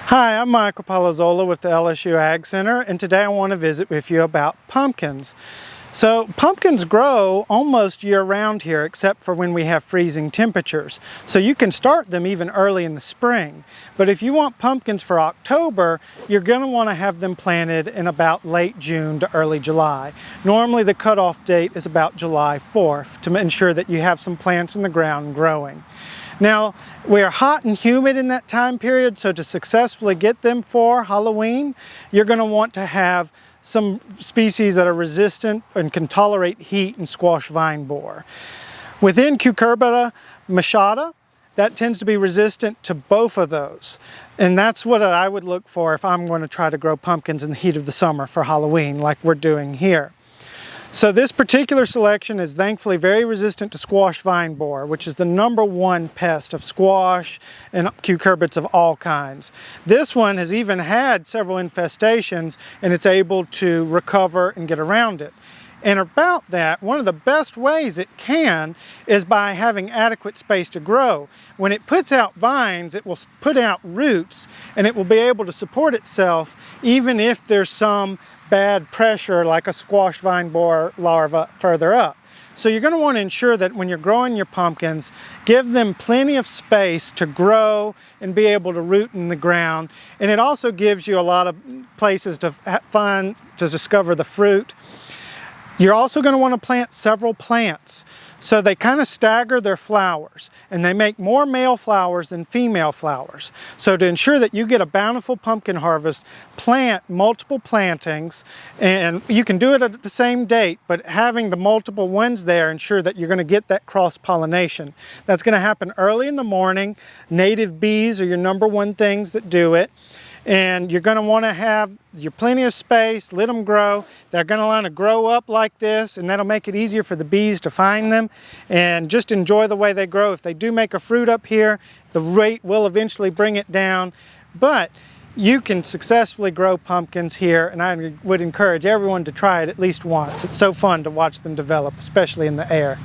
Hi, I'm Michael Polozola with the LSU AgCenter, and today I want to visit with you about pumpkins. So pumpkins grow almost year-round here except for when we have freezing temperatures. So you can start them even early in the spring. But if you want pumpkins for October, you're going to want to have them planted in about late June to early July. Normally the cutoff date is about July 4th to ensure that you have some plants in the ground growing. Now, we are hot and humid in that time period, so to successfully get them for Halloween, you're going to want to have some species that are resistant and can tolerate heat and squash vine borer. Within Cucurbita machata, that tends to be resistant to both of those. And that's what I would look for if I'm going to try to grow pumpkins in the heat of the summer for Halloween, like we're doing here. So this particular selection is thankfully very resistant to squash vine borer, which is the #1 pest of squash and cucurbits of all kinds. This one has even had several infestations and it's able to recover and get around it. And about that, one of the best ways it can is by having adequate space to grow. When it puts out vines, it will put out roots and it will be able to support itself even if there's some bad pressure like a squash vine borer larva further up. So you're going to want to ensure that when you're growing your pumpkins, give them plenty of space to grow and be able to root in the ground. And it also gives you a lot of places to discover the fruit. You're also going to want to plant several plants. So they kind of stagger their flowers and they make more male flowers than female flowers. So to ensure that you get a bountiful pumpkin harvest, plant multiple plantings, and you can do it at the same date, but having the multiple ones there ensure that you're going to get that cross-pollination. That's going to happen early in the morning. Native bees are your #1 things that do it. And you're going to want to have your plenty of space, let them grow. They're going to want to grow up like this, and that'll make it easier for the bees to find them. And just enjoy the way they grow. If they do make a fruit up here, the rate will eventually bring it down. But you can successfully grow pumpkins here, and I would encourage everyone to try it at least once. It's so fun to watch them develop, especially in the air.